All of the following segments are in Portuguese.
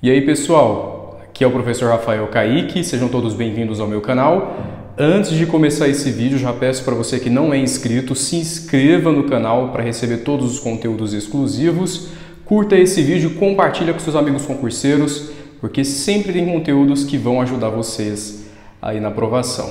E aí pessoal, aqui é o professor Rafael Kaique, sejam todos bem-vindos ao meu canal. Antes de começar esse vídeo, já peço para você que não é inscrito, se inscreva no canal para receber todos os conteúdos exclusivos. Curta esse vídeo e compartilha com seus amigos concurseiros, porque sempre tem conteúdos que vão ajudar vocês aí na aprovação.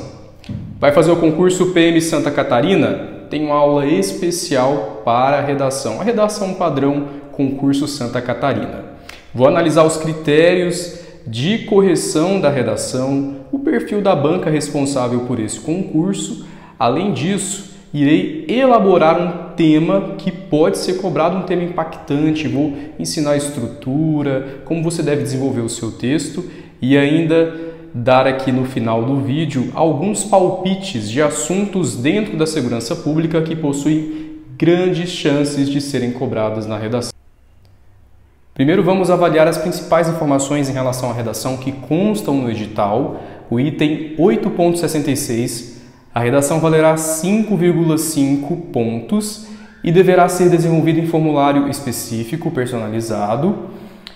Vai fazer o concurso PM Santa Catarina? Tem uma aula especial para a redação padrão concurso Santa Catarina. Vou analisar os critérios de correção da redação, o perfil da banca responsável por esse concurso. Além disso, irei elaborar um tema que pode ser cobrado, um tema impactante. Vou ensinar a estrutura, como você deve desenvolver o seu texto e ainda dar aqui no final do vídeo alguns palpites de assuntos dentro da segurança pública que possuem grandes chances de serem cobrados na redação. Primeiro vamos avaliar as principais informações em relação à redação que constam no edital. O item 8.66, a redação valerá 5,5 pontos e deverá ser desenvolvida em formulário específico, personalizado.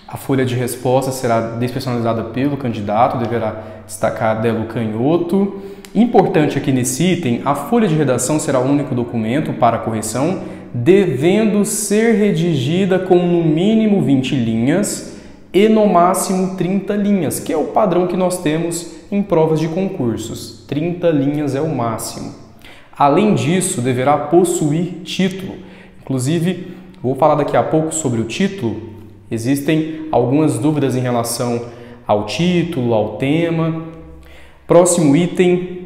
A folha de resposta será despersonalizada pelo candidato, deverá destacar dela o canhoto. Importante aqui nesse item, a folha de redação será o único documento para correção, devendo ser redigida com no mínimo 20 linhas e no máximo 30 linhas, que é o padrão que nós temos em provas de concursos. 30 linhas é o máximo. Além disso, deverá possuir título. Inclusive, vou falar daqui a pouco sobre o título. Existem algumas dúvidas em relação ao título, ao tema. Próximo item,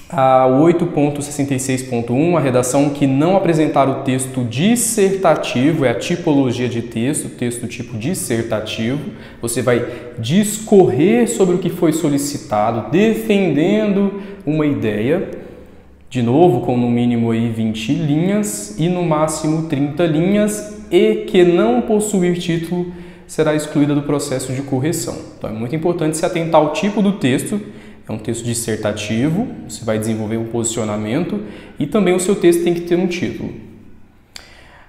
a 8.66.1, a redação que não apresentar o texto dissertativo, é a tipologia de texto, texto tipo dissertativo. Você vai discorrer sobre o que foi solicitado, defendendo uma ideia, de novo com no mínimo aí 20 linhas e no máximo 30 linhas, e que não possuir título será excluída do processo de correção. Então é muito importante se atentar ao tipo do texto. É um texto dissertativo, você vai desenvolver um posicionamento e também o seu texto tem que ter um título.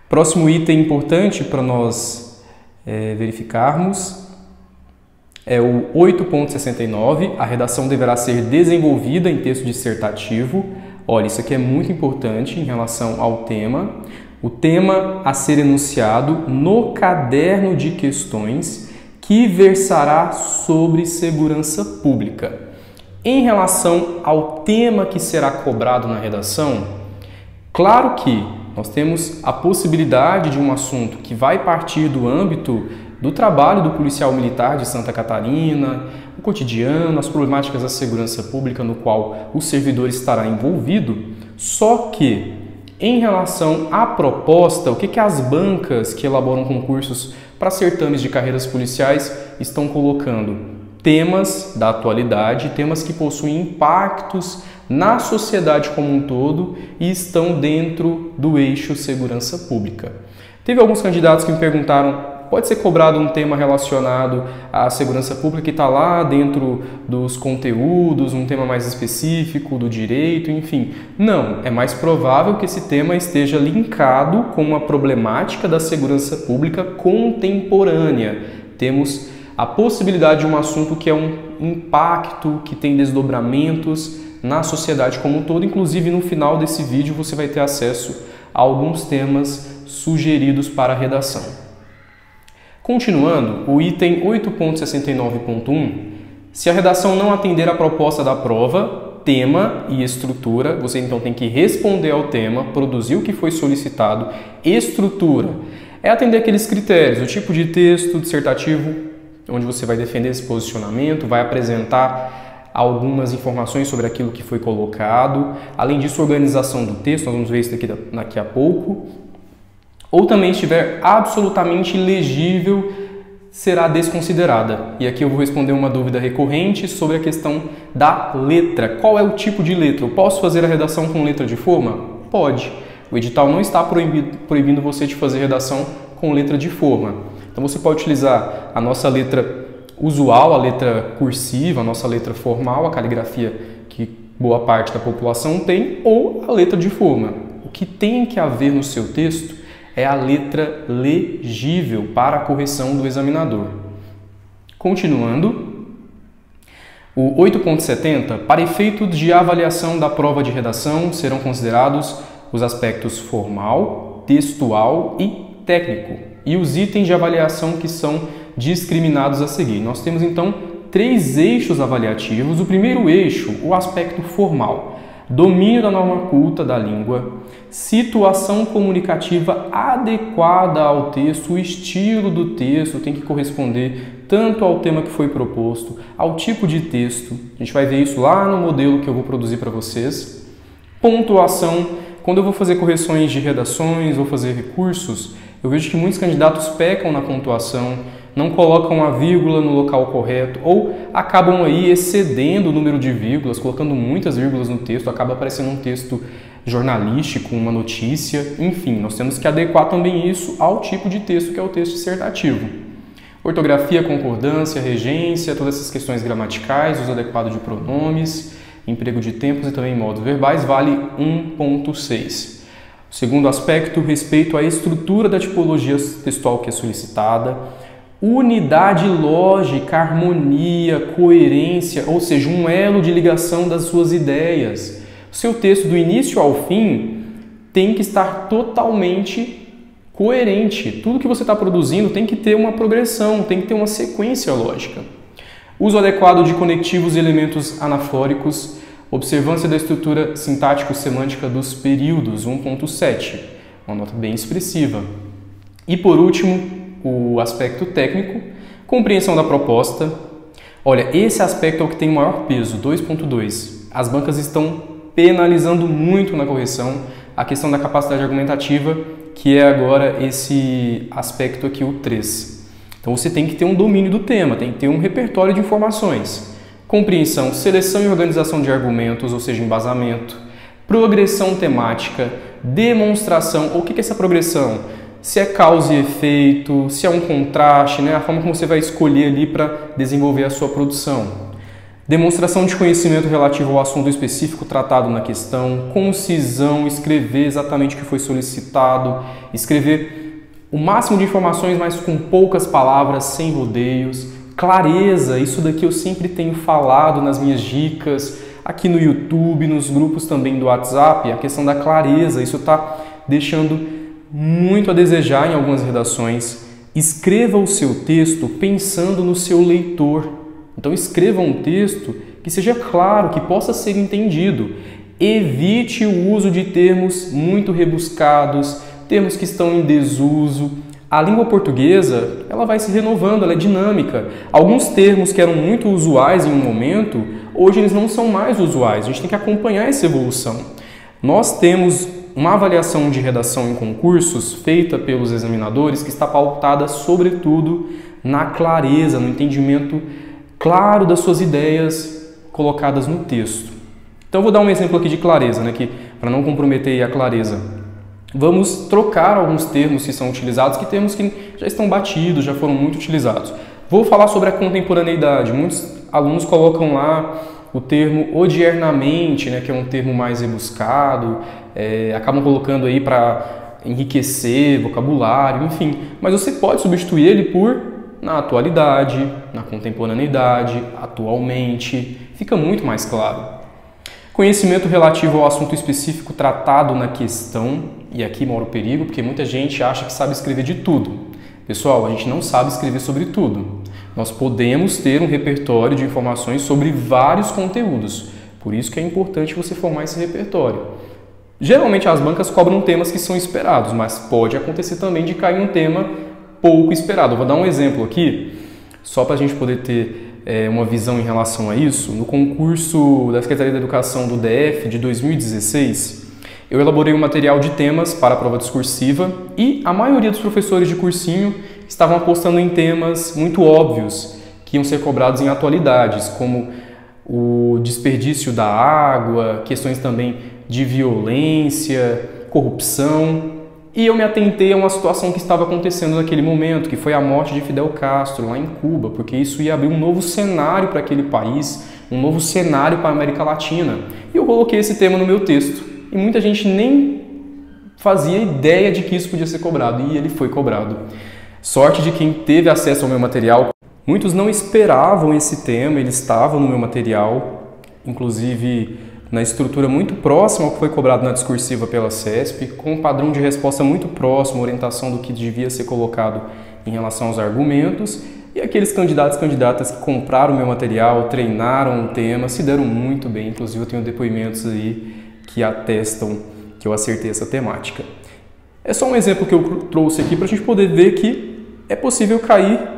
Próximo item importante para nós verificarmos é o 8.69, a redação deverá ser desenvolvida em texto dissertativo. Olha, isso aqui é muito importante em relação ao tema. O tema a ser enunciado no caderno de questões que versará sobre segurança pública. Em relação ao tema que será cobrado na redação, claro que nós temos a possibilidade de um assunto que vai partir do âmbito do trabalho do policial militar de Santa Catarina, o cotidiano, as problemáticas da segurança pública no qual o servidor estará envolvido, só que em relação à proposta, o que as bancas que elaboram concursos para certames de carreiras policiais estão colocando? Temas da atualidade, temas que possuem impactos na sociedade como um todo e estão dentro do eixo segurança pública. Teve alguns candidatos que me perguntaram, pode ser cobrado um tema relacionado à segurança pública que está lá dentro dos conteúdos, um tema mais específico do direito, enfim. Não, é mais provável que esse tema esteja linkado com uma problemática da segurança pública contemporânea. Temos a possibilidade de um assunto que é um impacto, que tem desdobramentos na sociedade como um todo. Inclusive, no final desse vídeo, você vai ter acesso a alguns temas sugeridos para a redação. Continuando, o item 8.69.1, se a redação não atender à proposta da prova, tema e estrutura, você então tem que responder ao tema, produzir o que foi solicitado, estrutura, é atender aqueles critérios, o tipo de texto dissertativo, onde você vai defender esse posicionamento, vai apresentar algumas informações sobre aquilo que foi colocado. Além disso, organização do texto, nós vamos ver isso daqui a pouco. Ou também estiver absolutamente ilegível, será desconsiderada. E aqui eu vou responder uma dúvida recorrente sobre a questão da letra. Qual é o tipo de letra? Eu posso fazer a redação com letra de forma? Pode. O edital não está proibindo você de fazer redação com letra de forma. Então você pode utilizar a nossa letra usual, a letra cursiva, a nossa letra formal, a caligrafia que boa parte da população tem, ou a letra de forma. O que tem que haver no seu texto é a letra legível para a correção do examinador. Continuando, o 8.70, para efeito de avaliação da prova de redação, serão considerados os aspectos formal, textual e técnico, e os itens de avaliação que são discriminados a seguir. Nós temos então 3 eixos avaliativos. O primeiro eixo, o aspecto formal, domínio da norma culta da língua, situação comunicativa adequada ao texto, o estilo do texto tem que corresponder tanto ao tema que foi proposto, ao tipo de texto. A gente vai ver isso lá no modelo que eu vou produzir para vocês. Pontuação, quando eu vou fazer correções de redações, vou fazer recursos, eu vejo que muitos candidatos pecam na pontuação, não colocam a vírgula no local correto ou acabam aí excedendo o número de vírgulas, colocando muitas vírgulas no texto, acaba aparecendo um texto jornalístico, uma notícia, enfim, nós temos que adequar também isso ao tipo de texto que é o texto dissertativo. Ortografia, concordância, regência, todas essas questões gramaticais, uso adequado de pronomes, emprego de tempos e também modos verbais, vale 1.6. O segundo aspecto, respeito à estrutura da tipologia textual que é solicitada, unidade lógica, harmonia, coerência, ou seja, um elo de ligação das suas ideias. O seu texto do início ao fim tem que estar totalmente coerente. Tudo que você está produzindo tem que ter uma progressão, tem que ter uma sequência lógica. Uso adequado de conectivos e elementos anafóricos, observância da estrutura sintático-semântica dos períodos, 1.7, uma nota bem expressiva. E por último, o aspecto técnico, compreensão da proposta. Olha, esse aspecto é o que tem o maior peso, 2.2. As bancas estão penalizando muito na correção a questão da capacidade argumentativa, que é agora esse aspecto aqui, o 3. Então você tem que ter um domínio do tema, tem que ter um repertório de informações. Compreensão, seleção e organização de argumentos, ou seja, embasamento. Progressão temática, demonstração. O que é essa progressão? Se é causa e efeito, se é um contraste, né? A forma como você vai escolher ali para desenvolver a sua produção. Demonstração de conhecimento relativo ao assunto específico tratado na questão, concisão, escrever exatamente o que foi solicitado, escrever o máximo de informações, mas com poucas palavras, sem rodeios. Clareza, isso daqui eu sempre tenho falado nas minhas dicas, aqui no YouTube, nos grupos também do WhatsApp, a questão da clareza, isso está deixando muito a desejar em algumas redações. Escreva o seu texto pensando no seu leitor. Então escreva um texto que seja claro, que possa ser entendido. Evite o uso de termos muito rebuscados, termos que estão em desuso. A língua portuguesa, ela vai se renovando, ela é dinâmica. Alguns termos que eram muito usuais em um momento, hoje eles não são mais usuais. A gente tem que acompanhar essa evolução. Nós temos uma avaliação de redação em concursos feita pelos examinadores que está pautada sobretudo na clareza, no entendimento claro das suas ideias colocadas no texto. Então, vou dar um exemplo aqui de clareza, né, para não comprometer a clareza. Vamos trocar alguns termos que são utilizados, que termos que já estão batidos, já foram muito utilizados. Vou falar sobre a contemporaneidade. Muitos alunos colocam lá o termo odiernamente, né, que é um termo mais rebuscado, acabam colocando aí para enriquecer vocabulário, enfim. Mas você pode substituir ele por na atualidade, na contemporaneidade, atualmente, fica muito mais claro. Conhecimento relativo ao assunto específico tratado na questão, e aqui mora o perigo, porque muita gente acha que sabe escrever de tudo. Pessoal, a gente não sabe escrever sobre tudo. Nós podemos ter um repertório de informações sobre vários conteúdos, por isso que é importante você formar esse repertório. Geralmente as bancas cobram temas que são esperados, mas pode acontecer também de cair um tema pouco esperado. Eu vou dar um exemplo aqui, só para a gente poder ter uma visão em relação a isso. No concurso da Secretaria da Educação do DF de 2016, eu elaborei um material de temas para a prova discursiva e a maioria dos professores de cursinho estavam apostando em temas muito óbvios que iam ser cobrados em atualidades, como o desperdício da água, questões também de violência, corrupção. E eu me atentei a uma situação que estava acontecendo naquele momento, que foi a morte de Fidel Castro, lá em Cuba, porque isso ia abrir um novo cenário para aquele país, um novo cenário para a América Latina. E eu coloquei esse tema no meu texto. E muita gente nem fazia ideia de que isso podia ser cobrado, e ele foi cobrado. Sorte de quem teve acesso ao meu material. Muitos não esperavam esse tema, ele estava no meu material, inclusive na estrutura muito próxima ao que foi cobrado na discursiva pela CESP, com um padrão de resposta muito próximo, orientação do que devia ser colocado em relação aos argumentos, e aqueles candidatos e candidatas que compraram o meu material, treinaram o tema, se deram muito bem, inclusive eu tenho depoimentos aí que atestam que eu acertei essa temática. É só um exemplo que eu trouxe aqui para a gente poder ver que é possível cair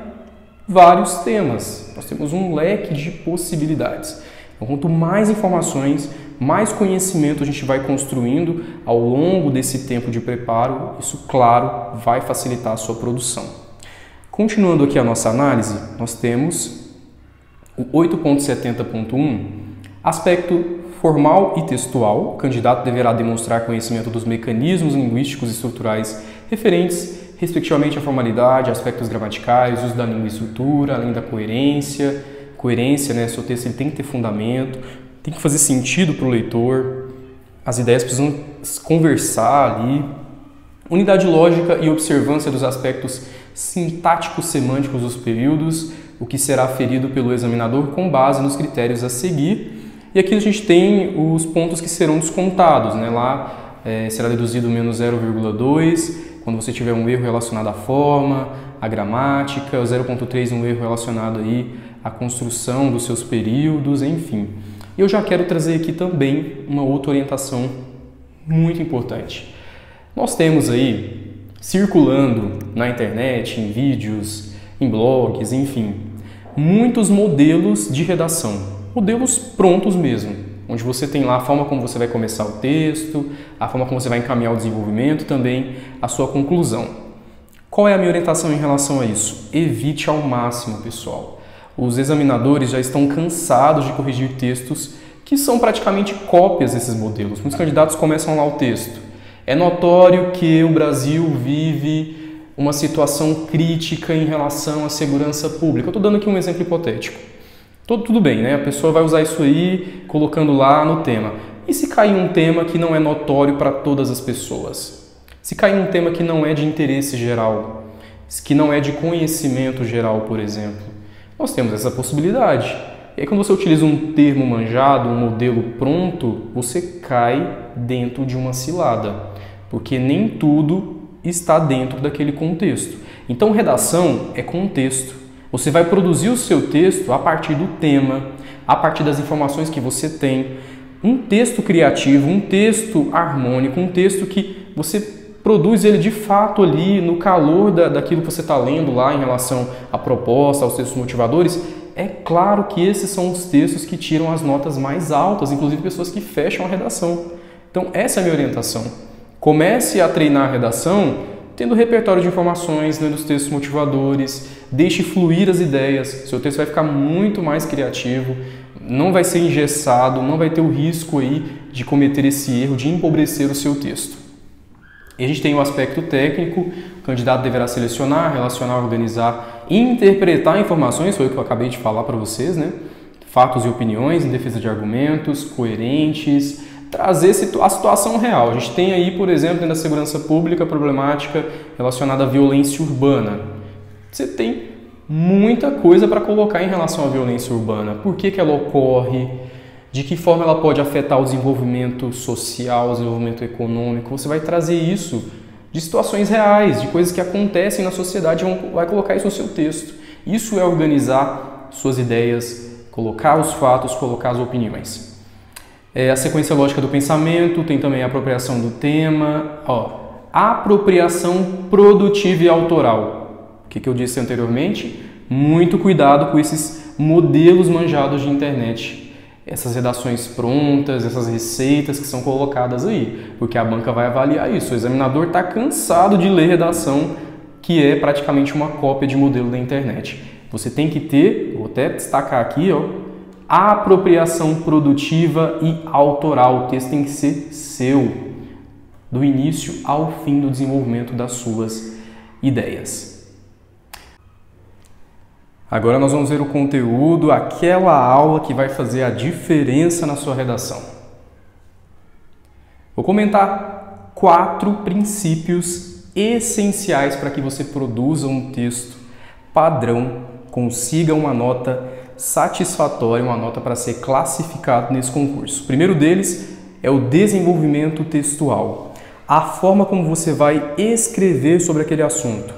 vários temas. Nós temos um leque de possibilidades. Então, quanto mais informações, mais conhecimento a gente vai construindo ao longo desse tempo de preparo, isso, claro, vai facilitar a sua produção. Continuando aqui a nossa análise, nós temos o 8.70.1, aspecto formal e textual. O candidato deverá demonstrar conhecimento dos mecanismos linguísticos e estruturais referentes, respectivamente, à formalidade, aspectos gramaticais, uso da língua e estrutura, além da coerência. Coerência, né? Seu texto ele tem que ter fundamento, tem que fazer sentido para o leitor, as ideias precisam conversar ali. Unidade lógica e observância dos aspectos sintáticos semânticos dos períodos, o que será aferido pelo examinador com base nos critérios a seguir. E aqui a gente tem os pontos que serão descontados, né? Lá será deduzido menos 0,2, quando você tiver um erro relacionado à forma, à gramática, o 0,3 um erro relacionado aí à construção dos seus períodos, enfim. E eu já quero trazer aqui também uma outra orientação muito importante. Nós temos aí, circulando na internet, em vídeos, em blogs, enfim, muitos modelos de redação. Modelos prontos mesmo, onde você tem lá a forma como você vai começar o texto, a forma como você vai encaminhar o desenvolvimento e também a sua conclusão. Qual é a minha orientação em relação a isso? Evite ao máximo, pessoal. Os examinadores já estão cansados de corrigir textos que são praticamente cópias desses modelos. Muitos candidatos começam lá o texto. É notório que o Brasil vive uma situação crítica em relação à segurança pública. Eu estou dando aqui um exemplo hipotético. Tudo bem, né? A pessoa vai usar isso aí colocando lá no tema. E se cair um tema que não é notório para todas as pessoas? Se cair um tema que não é de interesse geral, que não é de conhecimento geral, por exemplo, nós temos essa possibilidade. E aí quando você utiliza um termo manjado, um modelo pronto, você cai dentro de uma cilada, porque nem tudo está dentro daquele contexto. Então, redação é contexto. Você vai produzir o seu texto a partir do tema, a partir das informações que você tem. Um texto criativo, um texto harmônico, um texto que você produz ele de fato ali no calor daquilo que você está lendo lá em relação à proposta, aos textos motivadores. É claro que esses são os textos que tiram as notas mais altas, inclusive pessoas que fecham a redação. Então essa é a minha orientação. Comece a treinar a redação tendo repertório de informações, lendo os textos motivadores, deixe fluir as ideias, seu texto vai ficar muito mais criativo, não vai ser engessado, não vai ter o risco aí de cometer esse erro, de empobrecer o seu texto. E a gente tem o aspecto técnico, o candidato deverá selecionar, relacionar, organizar e interpretar informações, foi o que eu acabei de falar para vocês, né? Fatos e opiniões em defesa de argumentos, coerentes, trazer a situação real. A gente tem aí, por exemplo, dentro da segurança pública, a problemática relacionada à violência urbana. Você tem muita coisa para colocar em relação à violência urbana. Por que ela ocorre? De que forma ela pode afetar o desenvolvimento social, o desenvolvimento econômico? Você vai trazer isso de situações reais, de coisas que acontecem na sociedade e vai colocar isso no seu texto. Isso é organizar suas ideias, colocar os fatos, colocar as opiniões. A sequência lógica do pensamento, tem também a apropriação do tema, apropriação produtiva e autoral. O que eu disse anteriormente? Muito cuidado com esses modelos manjados de internet, essas redações prontas, essas receitas que são colocadas aí, porque a banca vai avaliar isso. O examinador está cansado de ler redação que é praticamente uma cópia de modelo da internet. Você tem que ter, vou até destacar aqui, a apropriação produtiva e autoral. O texto tem que ser seu, do início ao fim do desenvolvimento das suas ideias. Agora nós vamos ver o conteúdo, aquela aula que vai fazer a diferença na sua redação. Vou comentar 4 princípios essenciais para que você produza um texto padrão consiga uma nota satisfatória, uma nota para ser classificado nesse concurso. O primeiro deles é o desenvolvimento textual, a forma como você vai escrever sobre aquele assunto.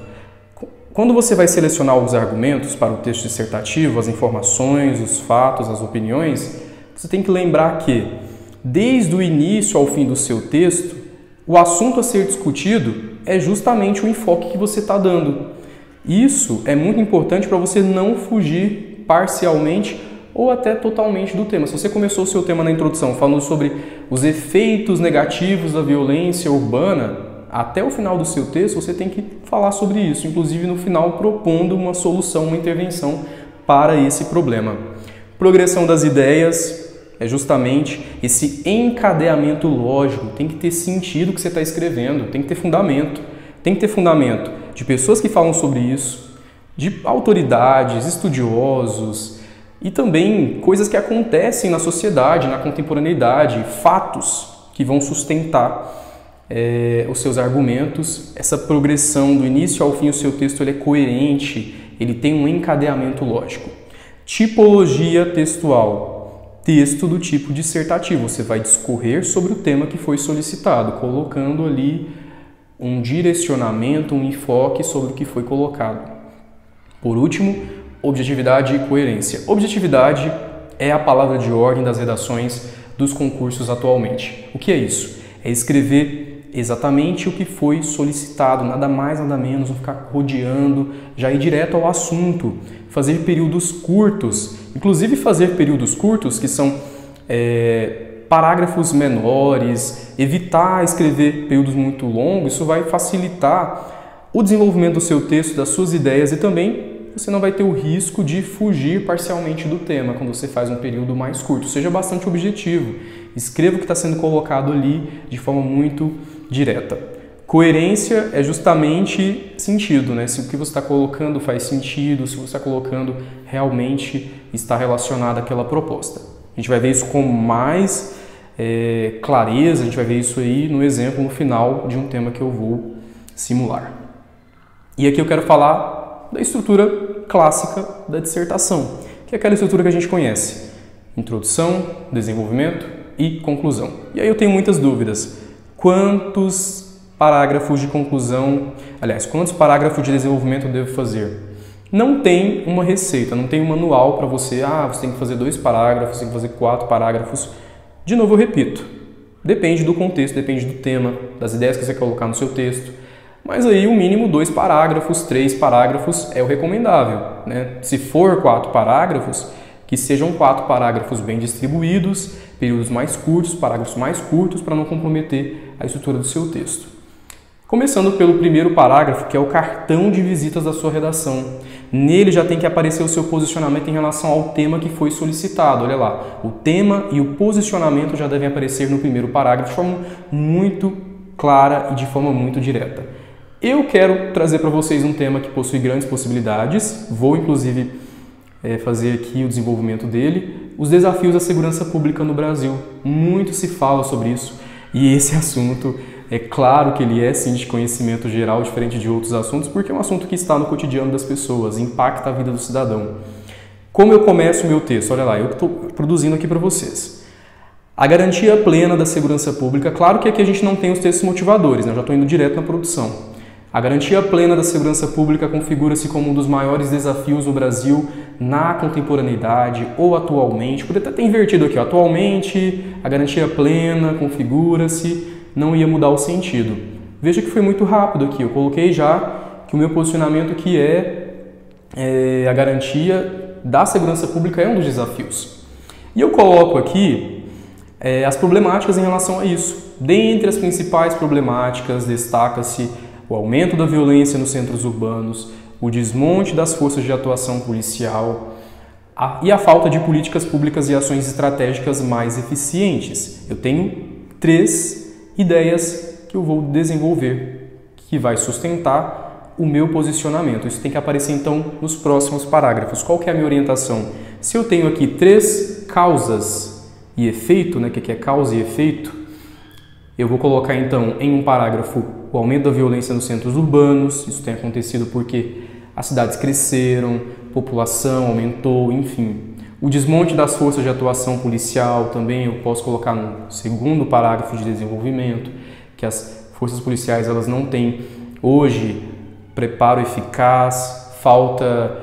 Quando você vai selecionar os argumentos para o texto dissertativo, as informações, os fatos, as opiniões, você tem que lembrar que, desde o início ao fim do seu texto, o assunto a ser discutido é justamente o enfoque que você está dando. Isso é muito importante para você não fugir parcialmente ou até totalmente do tema. Se você começou o seu tema na introdução falando sobre os efeitos negativos da violência urbana, até o final do seu texto você tem que falar sobre isso, inclusive no final propondo uma solução, uma intervenção para esse problema. Progressão das ideias é justamente esse encadeamento lógico, tem que ter sentido o que você está escrevendo, tem que ter fundamento. Tem que ter fundamento de pessoas que falam sobre isso, de autoridades, estudiosos e também coisas que acontecem na sociedade, na contemporaneidade, fatos que vão sustentar os seus argumentos. Essa progressão do início ao fim, o seu texto ele é coerente, ele tem um encadeamento lógico. Tipologia textual, texto do tipo dissertativo, você vai discorrer sobre o tema que foi solicitado, colocando ali um direcionamento, um enfoque sobre o que foi colocado. Por último, objetividade e coerência. Objetividade é a palavra de ordem das redações dos concursos atualmente. O que é isso? É escrever exatamente o que foi solicitado, nada mais, nada menos, não ficar rodeando, já ir direto ao assunto, fazer períodos curtos, inclusive fazer períodos curtos que são parágrafos menores, evitar escrever períodos muito longos, isso vai facilitar o desenvolvimento do seu texto, das suas ideias e também você não vai ter o risco de fugir parcialmente do tema quando você faz um período mais curto. Seja bastante objetivo, escreva o que está sendo colocado ali de forma muito direta. Coerência é justamente sentido, né? Se o que você está colocando faz sentido, se você está colocando realmente está relacionado àquela proposta. A gente vai ver isso com mais clareza, a gente vai ver isso aí no exemplo no final de um tema que eu vou simular. E aqui eu quero falar da estrutura clássica da dissertação, que é aquela estrutura que a gente conhece: introdução, desenvolvimento e conclusão. E aí eu tenho muitas dúvidas. Quantos parágrafos de conclusão, aliás, quantos parágrafos de desenvolvimento eu devo fazer? Não tem uma receita, não tem um manual para você, você tem que fazer 2 parágrafos, tem que fazer 4 parágrafos. De novo eu repito, depende do contexto, depende do tema, das ideias que você quer colocar no seu texto. Mas aí o mínimo 2 parágrafos, 3 parágrafos é o recomendável, né? Se for 4 parágrafos, que sejam 4 parágrafos bem distribuídos, períodos mais curtos, parágrafos mais curtos, para não comprometer a estrutura do seu texto. Começando pelo primeiro parágrafo, que é o cartão de visitas da sua redação. Nele já tem que aparecer o seu posicionamento em relação ao tema que foi solicitado. Olha lá, o tema e o posicionamento já devem aparecer no primeiro parágrafo de forma muito clara e de forma muito direta. Eu quero trazer para vocês um tema que possui grandes possibilidades, vou inclusive fazer aqui o desenvolvimento dele, os desafios da segurança pública no Brasil. Muito se fala sobre isso e esse assunto é claro que ele é sim de conhecimento geral, diferente de outros assuntos, porque é um assunto que está no cotidiano das pessoas, impacta a vida do cidadão. Como eu começo o meu texto? Olha lá, eu estou produzindo aqui para vocês. A garantia plena da segurança pública, claro que aqui a gente não tem os textos motivadores, né? Eu já estou indo direto na produção. A garantia plena da segurança pública configura-se como um dos maiores desafios no Brasil na contemporaneidade ou atualmente. Poderia até ter invertido aqui, ó. Atualmente, a garantia plena configura-se, não ia mudar o sentido. Veja que foi muito rápido aqui, eu coloquei já que o meu posicionamento que a garantia da segurança pública é um dos desafios. E eu coloco aqui as problemáticas em relação a isso. Dentre as principais problemáticas, destaca-se o aumento da violência nos centros urbanos, o desmonte das forças de atuação policial e a falta de políticas públicas e ações estratégicas mais eficientes. Eu tenho 3 ideias que eu vou desenvolver, que vai sustentar o meu posicionamento. Isso tem que aparecer então nos próximos parágrafos. Qual que é a minha orientação? Se eu tenho aqui 3 causas e efeito, né, que é causa e efeito, eu vou colocar então em um parágrafo o aumento da violência nos centros urbanos. Isso tem acontecido porque as cidades cresceram, população aumentou, enfim. O desmonte das forças de atuação policial também eu posso colocar no segundo parágrafo de desenvolvimento, que as forças policiais elas não têm hoje preparo eficaz, falta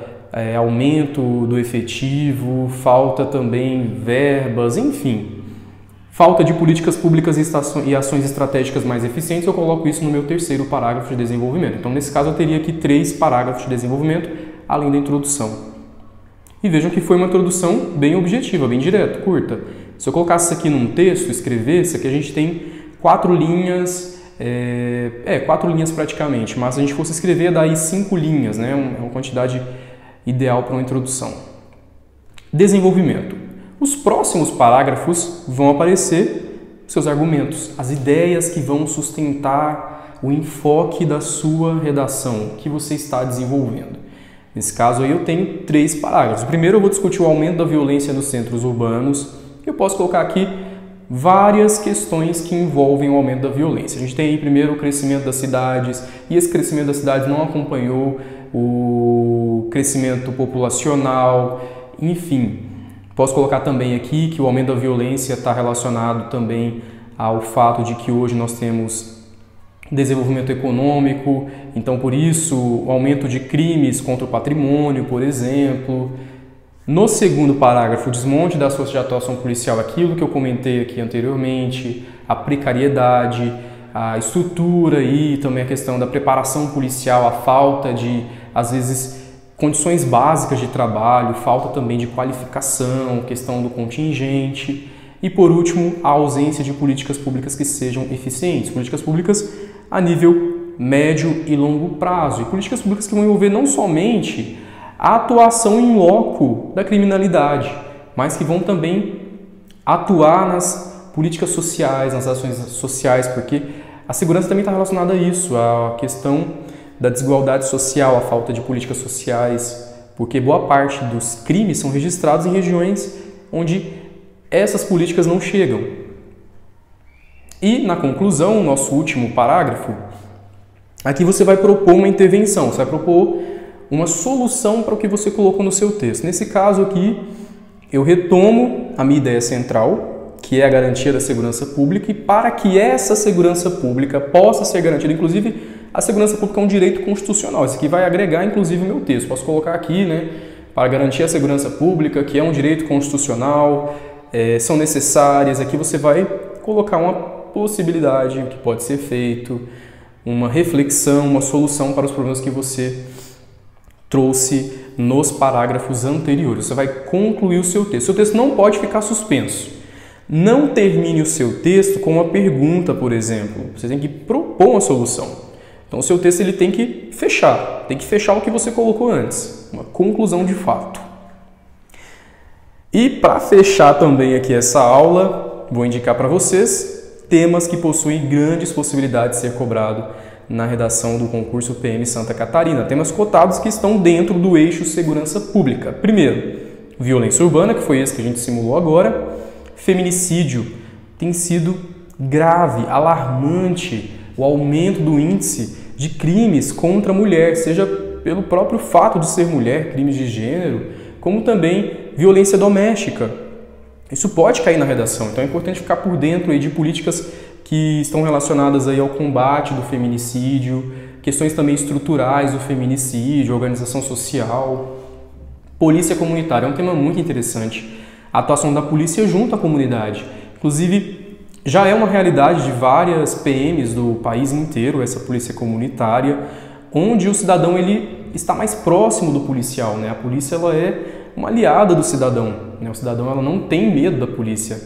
aumento do efetivo, falta também verbas, enfim. Falta de políticas públicas e ações estratégicas mais eficientes, eu coloco isso no meu terceiro parágrafo de desenvolvimento. Então, nesse caso, eu teria aqui 3 parágrafos de desenvolvimento, além da introdução. E vejam que foi uma introdução bem objetiva, bem direta, curta. Se eu colocasse isso aqui num texto, escrevesse, aqui a gente tem 4 linhas, 4 linhas praticamente, mas se a gente fosse escrever, daí 5 linhas, né? É uma quantidade ideal para uma introdução. Desenvolvimento. Os próximos parágrafos vão aparecer seus argumentos, as ideias que vão sustentar o enfoque da sua redação que você está desenvolvendo. Nesse caso aí eu tenho 3 parágrafos. Primeiro eu vou discutir o aumento da violência nos centros urbanos. Eu posso colocar aqui várias questões que envolvem o aumento da violência. A gente tem aí primeiro o crescimento das cidades, e esse crescimento das cidades não acompanhou o crescimento populacional, enfim. Posso colocar também aqui que o aumento da violência está relacionado também ao fato de que hoje nós temos desenvolvimento econômico, então por isso o aumento de crimes contra o patrimônio, por exemplo. No segundo parágrafo, o desmonte das forças de atuação policial, aquilo que eu comentei aqui anteriormente, a precariedade, a estrutura e também a questão da preparação policial, a falta de, às vezes, condições básicas de trabalho, falta também de qualificação, questão do contingente e, por último, a ausência de políticas públicas que sejam eficientes, políticas públicas a nível médio e longo prazo e políticas públicas que vão envolver não somente a atuação em loco da criminalidade, mas que vão também atuar nas políticas sociais, nas ações sociais, porque a segurança também está relacionada a isso, a questão da desigualdade social, a falta de políticas sociais, porque boa parte dos crimes são registrados em regiões onde essas políticas não chegam. E, na conclusão, nosso último parágrafo, aqui você vai propor uma intervenção, você vai propor uma solução para o que você colocou no seu texto. Nesse caso aqui, eu retomo a minha ideia central, que é a garantia da segurança pública, e para que essa segurança pública possa ser garantida, inclusive, a segurança pública é um direito constitucional. Isso aqui vai agregar, inclusive, o meu texto. Posso colocar aqui, né, para garantir a segurança pública, que é um direito constitucional, são necessárias. Aqui você vai colocar uma possibilidade, o que pode ser feito, uma reflexão, uma solução para os problemas que você trouxe nos parágrafos anteriores. Você vai concluir o seu texto. O seu texto não pode ficar suspenso. Não termine o seu texto com uma pergunta, por exemplo. Você tem que propor uma solução. Então, o seu texto ele tem que fechar o que você colocou antes, uma conclusão de fato. E para fechar também aqui essa aula, vou indicar para vocês temas que possuem grandes possibilidades de ser cobrado na redação do concurso PM Santa Catarina. Temas cotados que estão dentro do eixo segurança pública. Primeiro, violência urbana, que foi esse que a gente simulou agora. Feminicídio tem sido grave, alarmante, o aumento do índice de crimes contra a mulher, seja pelo próprio fato de ser mulher, crimes de gênero, como também violência doméstica. Isso pode cair na redação, então é importante ficar por dentro aí de políticas que estão relacionadas aí ao combate do feminicídio, questões também estruturais do feminicídio, organização social. Polícia comunitária é um tema muito interessante. A atuação da polícia junto à comunidade. Inclusive, já é uma realidade de várias PMs do país inteiro, essa polícia comunitária, onde o cidadão ele está mais próximo do policial, né? A polícia ela é uma aliada do cidadão, né? O cidadão ela não tem medo da polícia.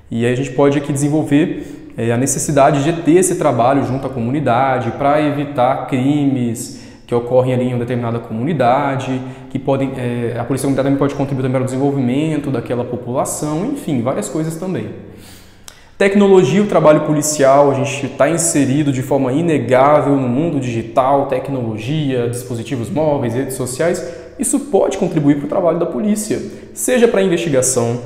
E aí a gente pode aqui desenvolver a necessidade de ter esse trabalho junto à comunidade para evitar crimes que ocorrem ali em uma determinada comunidade, que podem, a polícia comunitária também pode contribuir também para o desenvolvimento daquela população, enfim, várias coisas também. Tecnologia, o trabalho policial, a gente está inserido de forma inegável no mundo digital, tecnologia, dispositivos móveis, redes sociais, isso pode contribuir para o trabalho da polícia, seja para a investigação,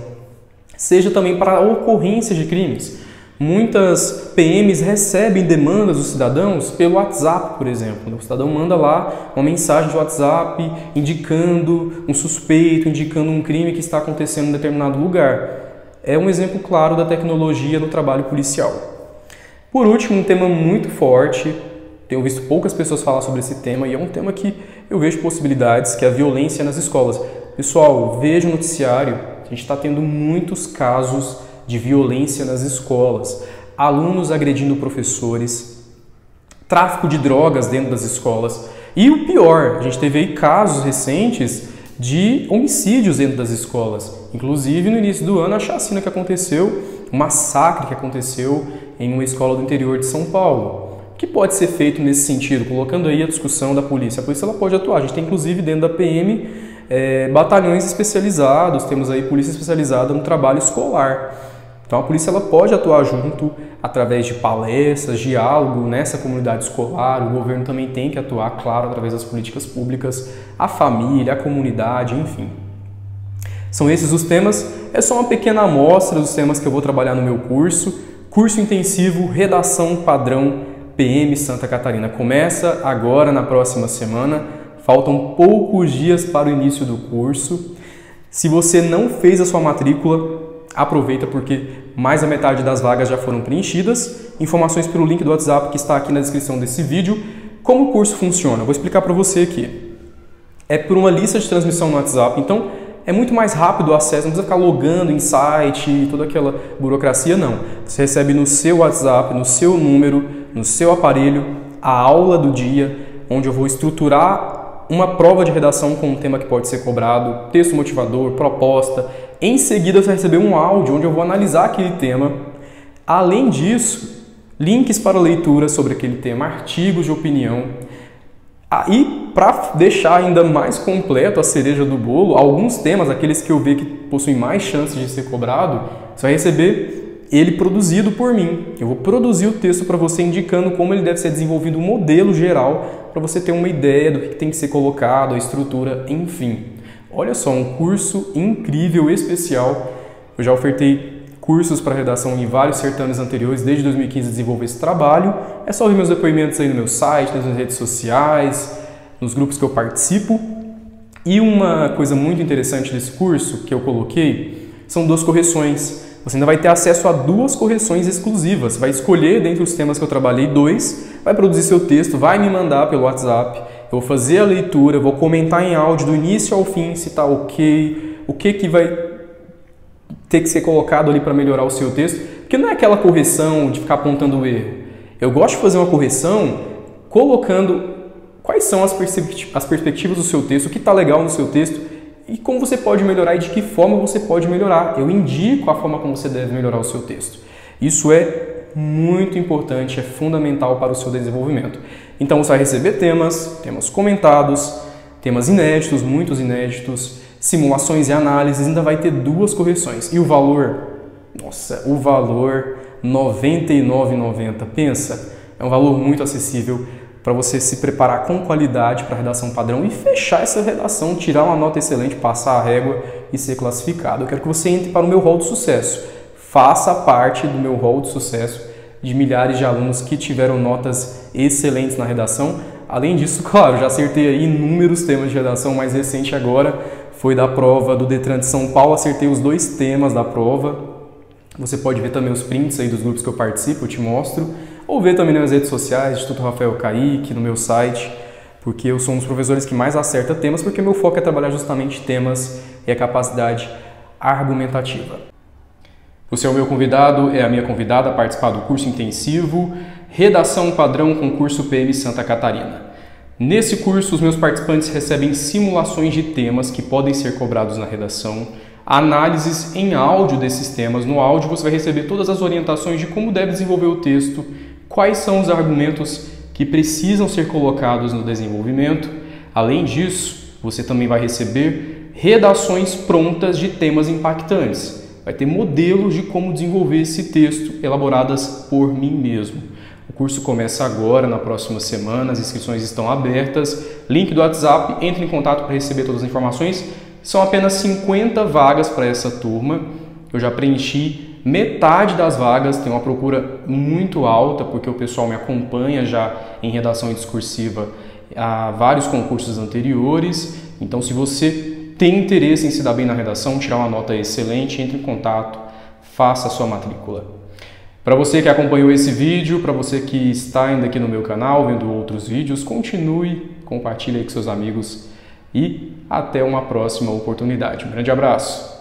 seja também para a ocorrência de crimes. Muitas PMs recebem demandas dos cidadãos pelo WhatsApp, por exemplo. O cidadão manda lá uma mensagem de WhatsApp indicando um suspeito, indicando um crime que está acontecendo em determinado lugar. É um exemplo claro da tecnologia no trabalho policial. Por último, um tema muito forte, tenho visto poucas pessoas falar sobre esse tema e é um tema que eu vejo possibilidades, que é a violência nas escolas. Pessoal, veja o noticiário, a gente está tendo muitos casos de violência nas escolas, alunos agredindo professores, tráfico de drogas dentro das escolas e o pior, a gente teve aí casos recentes de homicídios dentro das escolas, inclusive no início do ano a chacina que aconteceu, o massacre que aconteceu em uma escola do interior de São Paulo. O que pode ser feito nesse sentido? Colocando aí a discussão da polícia. A polícia ela pode atuar, a gente tem inclusive dentro da PM batalhões especializados, temos aí polícia especializada no trabalho escolar. Então a polícia ela pode atuar junto através de palestras, diálogo nessa comunidade escolar, o governo também tem que atuar, claro, através das políticas públicas, a família, a comunidade, enfim. São esses os temas, é só uma pequena amostra dos temas que eu vou trabalhar no meu curso intensivo Redação Padrão PM Santa Catarina. Começa agora na próxima semana, faltam poucos dias para o início do curso. Se você não fez a sua matrícula, aproveita porque mais da metade das vagas já foram preenchidas. Informações pelo link do WhatsApp que está aqui na descrição desse vídeo. Como o curso funciona? Eu vou explicar para você aqui. É por uma lista de transmissão no WhatsApp, então é muito mais rápido o acesso, não precisa ficar logando em site, toda aquela burocracia, não. Você recebe no seu WhatsApp, no seu número, no seu aparelho, a aula do dia, onde eu vou estruturar uma prova de redação com um tema que pode ser cobrado, texto motivador, proposta. Em seguida, você vai receber um áudio onde eu vou analisar aquele tema. Além disso, links para leitura sobre aquele tema, artigos de opinião. E para deixar ainda mais completo a cereja do bolo, alguns temas, aqueles que eu ver que possuem mais chances de ser cobrado, você vai receber ele produzido por mim. Eu vou produzir o texto para você indicando como ele deve ser desenvolvido, um modelo geral, para você ter uma ideia do que tem que ser colocado, a estrutura, enfim. Olha só, um curso incrível, especial. Eu já ofertei cursos para redação em vários certames anteriores, desde 2015 desenvolver esse trabalho. É só ver meus depoimentos aí no meu site, nas minhas redes sociais, nos grupos que eu participo. E uma coisa muito interessante desse curso que eu coloquei são 2 correções. Você ainda vai ter acesso a 2 correções exclusivas. Você vai escolher dentre os temas que eu trabalhei 2, vai produzir seu texto, vai me mandar pelo WhatsApp. Eu vou fazer a leitura, vou comentar em áudio do início ao fim se está ok, o que vai ter que ser colocado ali para melhorar o seu texto, porque não é aquela correção de ficar apontando o erro. Eu gosto de fazer uma correção colocando quais são as perspectivas do seu texto, o que está legal no seu texto e como você pode melhorar e de que forma você pode melhorar. Eu indico a forma como você deve melhorar o seu texto. Isso é muito importante, é fundamental para o seu desenvolvimento. Então você vai receber temas comentados, temas inéditos, muitos inéditos, simulações e análises, ainda vai ter 2 correções. E o valor? Nossa, o valor R$ 99,90. Pensa, é um valor muito acessível para você se preparar com qualidade para a redação padrão e fechar essa redação, tirar uma nota excelente, passar a régua e ser classificado. Eu quero que você entre para o meu hall de sucesso. Faça parte do meu hall de sucesso de milhares de alunos que tiveram notas excelentes na redação. Além disso, claro, já acertei aí inúmeros temas de redação. Mais recente agora foi da prova do Detran de São Paulo, acertei os 2 temas da prova. Você pode ver também os prints aí dos grupos que eu participo, eu te mostro. Ou ver também nas redes sociais, Instituto Rafael Kaique, no meu site, porque eu sou um dos professores que mais acerta temas, porque meu foco é trabalhar justamente temas e a capacidade argumentativa. Você é o meu convidado, é a minha convidada a participar do curso intensivo Redação Padrão Concurso PM Santa Catarina. Nesse curso, os meus participantes recebem simulações de temas que podem ser cobrados na redação, análises em áudio desses temas. No áudio você vai receber todas as orientações de como deve desenvolver o texto, quais são os argumentos que precisam ser colocados no desenvolvimento. Além disso, você também vai receber redações prontas de temas impactantes. Vai ter modelos de como desenvolver esse texto elaboradas por mim mesmo. O curso começa agora, na próxima semana, as inscrições estão abertas. Link do WhatsApp, entre em contato para receber todas as informações. São apenas 50 vagas para essa turma. Eu já preenchi metade das vagas, tem uma procura muito alta, porque o pessoal me acompanha já em redação discursiva a vários concursos anteriores. Então, se você tem interesse em se dar bem na redação, tirar uma nota excelente, entre em contato, faça a sua matrícula. Para você que acompanhou esse vídeo, para você que está ainda aqui no meu canal, vendo outros vídeos, continue, compartilhe aí com seus amigos e até uma próxima oportunidade. Um grande abraço!